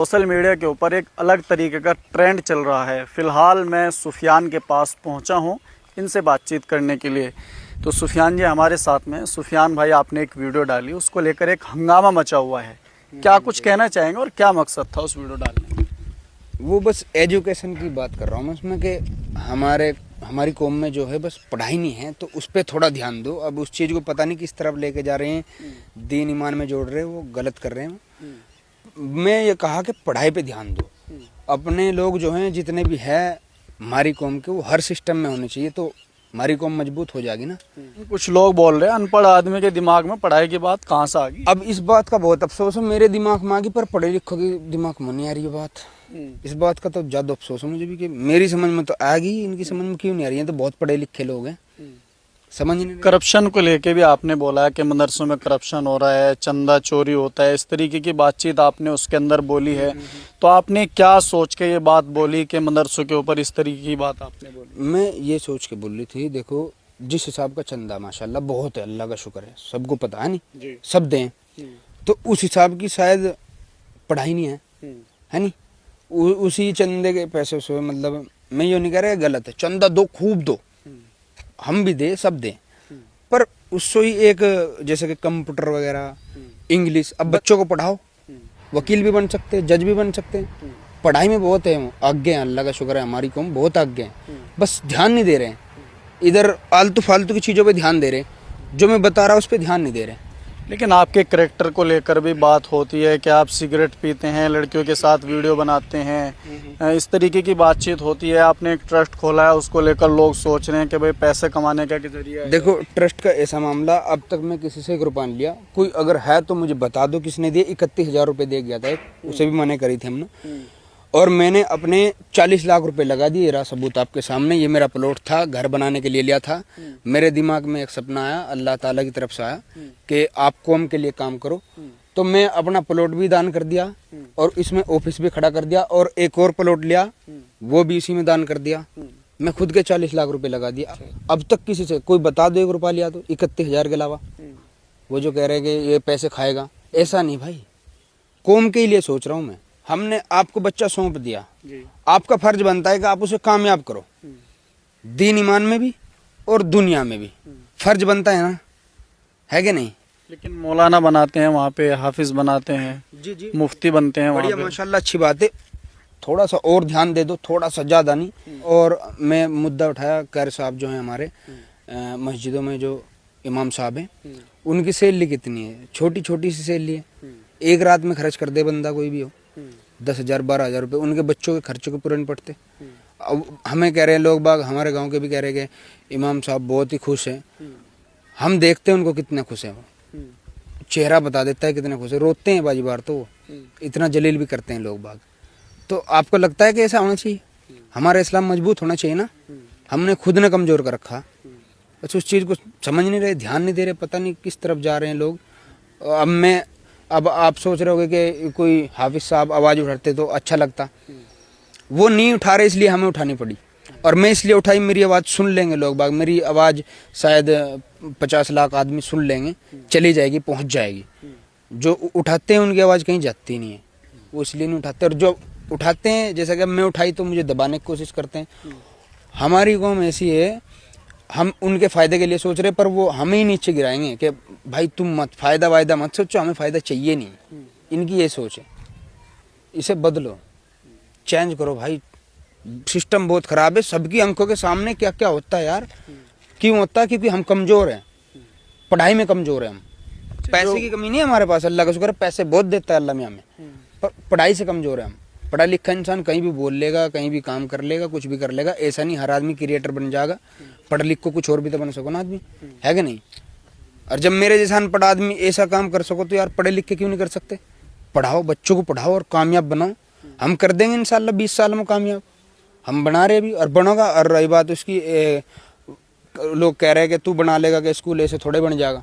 Social media के ऊपर एक अलग तरीके का ट्रेंड चल रहा है। फ़िलहाल मैं सुफियान के पास पहुंचा हूं इनसे बातचीत करने के लिए। तो सुफियान जी हमारे साथ में। सुफियान भाई, आपने एक वीडियो डाली, उसको लेकर एक हंगामा मचा हुआ है। क्या कुछ कहना चाहेंगे और क्या मकसद था उस वीडियो डालने में? वो बस एजुकेशन की बात कर रहा हूँ मैं उसमें कि हमारी कौम में जो है बस पढ़ाई नहीं है, तो उस पर थोड़ा ध्यान दो। अब उस चीज़ को पता नहीं किस तरफ लेके जा रहे हैं, दीन ईमान में जोड़ रहे हैं, वो गलत कर रहे हैं। मैं ये कहा कि पढ़ाई पे ध्यान दो। अपने लोग जो हैं जितने भी है हमारी कौम के, वो हर सिस्टम में होने चाहिए, तो हमारी कौम मजबूत हो जाएगी ना। कुछ लोग बोल रहे हैं अनपढ़ आदमी के दिमाग में पढ़ाई की बात कहाँ से आ गई। अब इस बात का बहुत अफसोस है, मेरे दिमाग में आ गई, पर पढ़े लिखों के दिमाग में नहीं आ रही है बात। इस बात का तो ज्यादा अफसोस है मुझे भी कि मेरी समझ में तो आ गई, इनकी समझ में क्यों नहीं आ रही है। तो बहुत पढ़े लिखे लोग हैं, समझ नहीं। करप्शन को लेके भी आपने बोला है कि मदरसों में करप्शन हो रहा है, चंदा चोरी होता है, इस तरीके की बातचीत आपने उसके अंदर बोली है। तो आपने क्या सोच के ये बात बोली कि मदरसों के ऊपर इस तरीके की बात आपने बोली? मैं ये सोच के बोल रही थी, देखो जिस हिसाब का चंदा माशाल्लाह बहुत है, अल्लाह का शुक्र है, सबको पता है नहीं, सब दें, तो उस हिसाब की शायद पढ़ाई नहीं है नहीं। उसी चंदे के पैसे से, मतलब मैं ये नहीं कह रहा गलत है, चंदा दो, खूब दो, हम भी दे, सब दें, पर उससे ही एक जैसे कि कंप्यूटर वगैरह, इंग्लिश, अब बच्चों को पढ़ाओ, वकील भी बन सकते हैं, जज भी बन सकते हैं। पढ़ाई में बहुत है, आगे हैं, अल्लाह का शुक्र है, हमारी कौम बहुत आगे है, बस ध्यान नहीं दे रहे हैं। इधर आलतू फालतू की चीज़ों पे ध्यान दे रहे हैं, जो मैं बता रहा हूँ उस पर ध्यान नहीं दे रहे हैं। लेकिन आपके करैक्टर को लेकर भी बात होती है कि आप सिगरेट पीते हैं, लड़कियों के साथ वीडियो बनाते हैं, इस तरीके की बातचीत होती है। आपने एक ट्रस्ट खोला है, उसको लेकर लोग सोच रहे हैं कि भाई पैसे कमाने का जरिया है। देखो ट्रस्ट का ऐसा मामला, अब तक मैं किसी से 1 रुपया नहीं लिया। कोई अगर है तो मुझे बता दो किसने दिए। 31,000 रुपये दे गया था, उसे भी मना करी थी हमने। और मैंने अपने 40 लाख रुपए लगा दिए, ये रहा सबूत आपके सामने। ये मेरा प्लॉट था, घर बनाने के लिए लिया था। मेरे दिमाग में एक सपना आया, अल्लाह ताला की तरफ से आया कि आप कौम के लिए काम करो, तो मैं अपना प्लॉट भी दान कर दिया और इसमें ऑफिस भी खड़ा कर दिया, और एक और प्लॉट लिया, वो भी इसी में दान कर दिया। मैं खुद के 40 लाख रुपए लगा दिया। अब तक किसी से कोई बता दो 1 रुपया लिया तो, 31,000 के अलावा। वो जो कह रहे हैं कि ये पैसे खाएगा, ऐसा नहीं भाई, कौम के लिए सोच रहा हूँ मैं। हमने आपको बच्चा सौंप दिया, आपका फर्ज बनता है कि आप उसे कामयाब करो, दीन ईमान में भी और दुनिया में भी फर्ज बनता है ना, है कि नहीं। लेकिन मौलाना बनाते हैं वहाँ पे, हाफिज बनाते हैं, जी मुफ्ती बनते हैं, बढ़िया माशाल्लाह, अच्छी बात है। थोड़ा सा और ध्यान दे दो, थोड़ा सा ज़्यादा नहीं। और मैं मुद्दा उठाया, कैर साहब जो हैं हमारे मस्जिदों में जो इमाम साहब हैं, उनकी सैलरी कितनी है? छोटी छोटी सी सैलरी है, एक रात में खर्च कर दे बंदा कोई भी हो 10,000 12,000 रुपये, उनके बच्चों के खर्चों के पूरे नहीं पड़ते। अब हमें कह रहे हैं लोग बाग, हमारे गांव के भी कह रहे हैं कि इमाम साहब बहुत ही खुश हैं। हम देखते हैं उनको कितने खुश हैं, वो चेहरा बता देता है कितने खुश है। रोते हैं बाजी बार तो वो इतना जलील भी करते हैं लोग बाग। तो आपको लगता है कि ऐसा होना चाहिए? हमारा इस्लाम मजबूत होना चाहिए ना। हमने खुद ने कमज़ोर कर रखा, बस उस चीज़ को समझ नहीं रहे, ध्यान नहीं दे रहे, पता नहीं किस तरफ जा रहे हैं लोग। अब आप सोच रहे होगे कि कोई हाफिज साहब आवाज़ उठाते तो अच्छा लगता, वो नहीं उठा रहे इसलिए हमें उठानी पड़ी। और मैं इसलिए उठाई, मेरी आवाज़ सुन लेंगे लोग बाग, मेरी आवाज़ शायद 50 लाख आदमी सुन लेंगे, चली जाएगी, पहुंच जाएगी। जो उठाते हैं उनकी आवाज़ कहीं जाती नहीं है, वो इसलिए नहीं उठाते। और जो उठाते हैं, जैसा कि मैं उठाई तो मुझे दबाने की कोशिश करते हैं। हमारी कौम ऐसी है, हम उनके फ़ायदे के लिए सोच रहे, पर वो हमें ही नीचे गिराएंगे कि भाई तुम मत फ़ायदा वायदा मत सोचो, हमें फ़ायदा चाहिए नहीं। इनकी ये सोच है, इसे बदलो, चेंज करो भाई। सिस्टम बहुत ख़राब है, सबकी आंखों के सामने क्या क्या होता है यार। क्यों होता है? क्योंकि हम कमज़ोर हैं, पढ़ाई में कमज़ोर हैं हम। पैसे की कमी नहीं है हमारे पास, अल्लाह का शुक्र है, पैसे बहुत देता है अल्लाह में हमें, पर पढ़ाई से कमज़ोर है हम। पढ़ा लिखा इंसान कहीं भी बोल लेगा, कहीं भी काम कर लेगा, कुछ भी कर लेगा। ऐसा नहीं हर आदमी क्रिएटर बन जाएगा, पढ़ लिख को कुछ और भी तो बन सको ना आदमी, है कि नहीं। और जब मेरे जैसा अनपढ़ आदमी ऐसा काम कर सको, तो यार पढ़े लिख के क्यों नहीं कर सकते? पढ़ाओ, बच्चों को पढ़ाओ और कामयाब बनाओ। हम कर देंगे इंशाल्लाह 20 साल में कामयाब, हम बना रहे भी और बनोगा। और रही बात उसकी, लोग कह रहे हैं कि तू बना लेगा कि स्कूल ऐसे थोड़े बन जाएगा।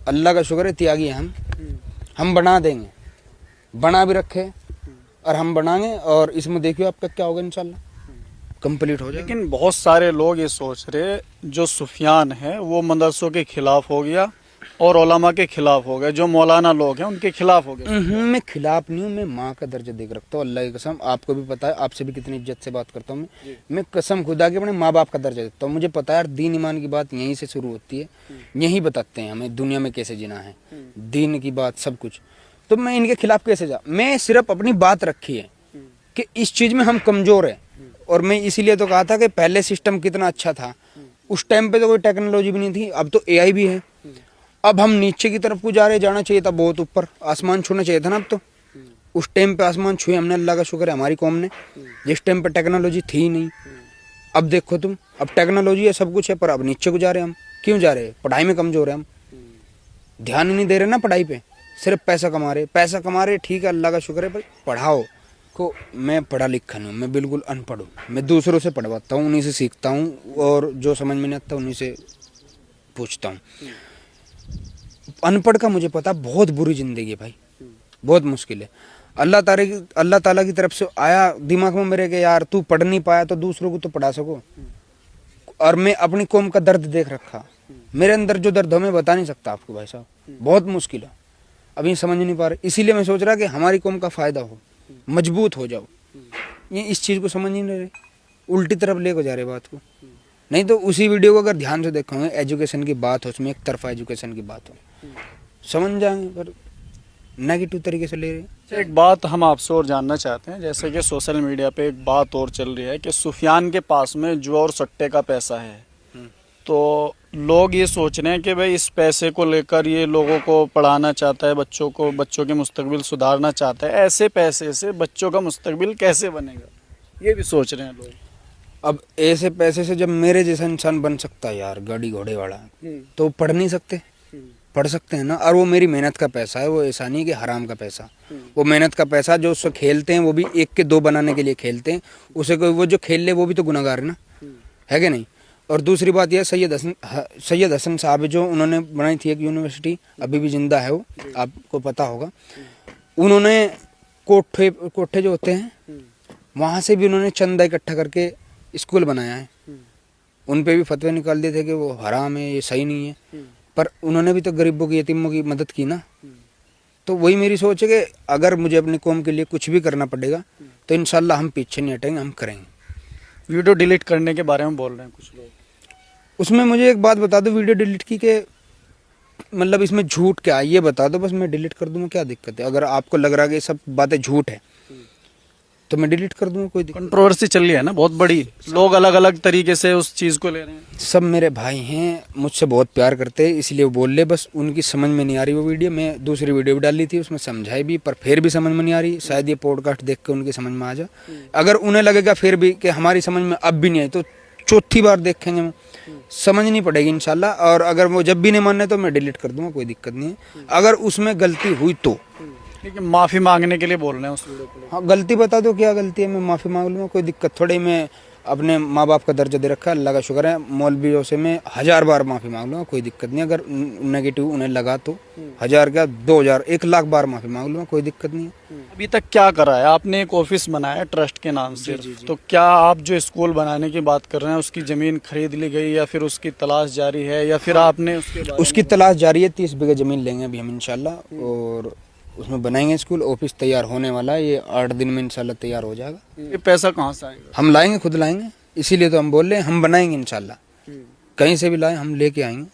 अल्लाह का शुक्र है, त्यागी है हम बना देंगे, बना भी रखे और हम बनाएंगे। और इसमें देखियो आपका क्या होगा, इंशाल्लाह कंप्लीट हो जाए। लेकिन बहुत सारे लोग ये सोच रहे, जो सुफियान है वो मदरसों के खिलाफ हो गया, और उलमा के खिलाफ हो गए, जो मौलाना लोग हैं उनके खिलाफ हो गए। मैं खिलाफ नहीं हूँ, मैं माँ का दर्जा देख रखता हूँ, अल्लाह की कसम। आपको भी पता है, आपसे भी कितनी इज्जत से बात करता हूँ मैं कसम खुदा के अपने माँ बाप का दर्जा देता हूँ। मुझे पता है यार, दीन ईमान की बात यहीं से शुरू होती है, यही बताते हैं हमें दुनिया में कैसे जीना है, दीन की बात सब कुछ। तो मैं इनके खिलाफ कैसे जा, मैं सिर्फ अपनी बात रखी है कि इस चीज में हम कमजोर है। और मैं इसीलिए तो कहा था कि पहले सिस्टम कितना अच्छा था, उस टाइम पे तो कोई टेक्नोलॉजी भी नहीं थी, अब तो एआई भी है। अब हम नीचे की तरफ को जा रहे, जाना चाहिए था बहुत ऊपर, आसमान छूना चाहिए था ना। अब तो उस टाइम पे आसमान छुए हमने, अल्लाह का शुक्र है हमारी कौम ने, जिस टाइम पे टेक्नोलॉजी थी ही नहीं। अब देखो तुम, अब टेक्नोलॉजी है, सब कुछ है, पर अब नीचे को जा रहे हैं हम। क्यों जा रहे हैं? पढ़ाई में कमजोर है हम, ध्यान ही नहीं दे रहे ना पढ़ाई पे, सिर्फ पैसा कमा रहे। ठीक है, अल्लाह का शुक्र है, पर पढ़ाओ को। मैं पढ़ा लिखा नहीं हूँ, मैं बिल्कुल अनपढ़ हूँ। मैं दूसरों से पढ़वाता हूँ, उन्हीं से सीखता हूँ, और जो समझ में नहीं आता उन्हीं से पूछता हूँ। अनपढ़ का मुझे पता, बहुत बुरी जिंदगी है भाई, बहुत मुश्किल है। अल्लाह ताला की तरफ से आया दिमाग में मेरे के, यार तू पढ़ नहीं पाया तो दूसरों को तो पढ़ा सको। और मैं अपनी कौम का दर्द देख रखा, मेरे अंदर जो दर्द है मैं बता नहीं सकता आपको भाई साहब, बहुत मुश्किल है, अभी समझ नहीं पा रहे। इसीलिए मैं सोच रहा कि हमारी कौम का फायदा हो, मजबूत हो जाओ। ये इस चीज को समझ नहीं रहे, उल्टी तरफ लेकर जा रहे बात को। नहीं तो उसी वीडियो को अगर ध्यान से देखोगे, एजुकेशन की बात हो, उसमें एक तरफा एजुकेशन की बात हो, समझ जाएंगे, पर नेगेटिव तरीके से ले रहे हैं। एक बात हम आपसे और जानना चाहते हैं, जैसे कि सोशल मीडिया पे एक बात और चल रही है कि सुफियान के पास में जुआ और सट्टे का पैसा है, तो लोग ये सोच रहे हैं कि भाई इस पैसे को लेकर ये लोगों को पढ़ाना चाहता है, बच्चों के मुस्तकबिल सुधारना चाहता है। ऐसे पैसे से बच्चों का मुस्तकबिल कैसे बनेगा, ये भी सोच रहे हैं लोग। अब ऐसे पैसे से जब मेरे जैसा इंसान बन सकता है यार, गाड़ी घोड़े वाला, तो पढ़ नहीं सकते? पढ़ सकते हैं ना। और वो मेरी मेहनत का पैसा है, वो ऐसा नहीं कि हराम का पैसा। वो मेहनत का पैसा, जो उससे खेलते हैं वो भी 1 के 2 बनाने के लिए खेलते हैं, उसे कोई वो जो खेल ले वो भी तो गुनाहगार है ना, है कि नहीं। और दूसरी बात यह, सैयद हसन साहब जो उन्होंने बनाई थी एक यूनिवर्सिटी, अभी भी जिंदा है वो, आपको पता होगा। उन्होंने कोठे जो होते हैं वहाँ से भी उन्होंने चंदा इकट्ठा करके स्कूल बनाया है। उन पे भी फतवे निकाल दिए थे कि वो हराम है, ये सही नहीं है, पर उन्होंने भी तो गरीबों की, यतीमों की मदद की ना। तो वही मेरी सोच है कि अगर मुझे अपनी कौम के लिए कुछ भी करना पड़ेगा तो इंशाल्लाह हम पीछे नहीं हटेंगे, हम करेंगे। वीडियो डिलीट करने के बारे में बोल रहे हैं कुछ लोग, उसमें मुझे एक बात बता दो, वीडियो डिलीट की के मतलब इसमें झूठ क्या है ये बता दो, बस मैं डिलीट कर दूंगा, क्या दिक्कत है? अगर आपको लग रहा है कि सब बातें झूठ है तो मैं डिलीट कर दूंगा, कोई दिक्कत। कंट्रोवर्सी चल रही है ना बहुत बड़ी, लोग अलग अलग तरीके से उस चीज को ले रहे हैं। सब मेरे भाई हैं, मुझसे बहुत प्यार करते हैं, इसलिए वो बोल ले, बस उनकी समझ में नहीं आ रही वो वीडियो। मैं दूसरी वीडियो भी डाली थी, उसमें समझाई भी, पर फिर भी समझ में नहीं आ रही। शायद ये पॉडकास्ट देख के उनकी समझ में आ जाए। अगर उन्हें लगेगा फिर भी कि हमारी समझ में अब भी नहीं आई, तो चौथी बार देखेंगे, समझ नहीं पड़ेगी इंशाल्लाह। और अगर वो जब भी नहीं माने तो मैं डिलीट कर दूंगा, कोई दिक्कत नहीं है। अगर उसमें गलती हुई तो लेकिन माफी मांगने के लिए बोल रहे हैं उस वीडियो को। हाँ, गलती बता दो क्या गलती है, मैं माफ़ी मांग लूँगा, कोई दिक्कत थोड़ी। मैं अपने माँ बाप का दर्जा दे रखा है, अल्लाह का शुक्र है। मौलवियों से मैं 1000 बार माफ़ी मांग लूँगा, कोई दिक्कत नहीं। अगर नेगेटिव उन्हें लगा तो 1000 क्या 2000 1,00,000 बार माफ़ी मांग लूँगा, कोई दिक्कत नहीं है। अभी तक क्या करा है आपने? एक ऑफिस बनाया ट्रस्ट के नाम से, तो क्या आप जो स्कूल बनाने की बात कर रहे हैं उसकी जमीन खरीद ली गई, या फिर उसकी तलाश जारी है, या फिर आपने उसकी तलाश जारी है? 30 बीघा जमीन लेंगे अभी हम इंशाल्लाह, और उसमें बनाएंगे स्कूल। ऑफिस तैयार होने वाला है, ये 8 दिन में इंशाल्लाह तैयार हो जाएगा। ये पैसा कहाँ से आएगा? हम लाएंगे, खुद लाएंगे, इसीलिए तो हम बोल रहे हैं हम बनाएंगे इंशाल्लाह। कहीं से भी लाएं, हम लेके आएंगे।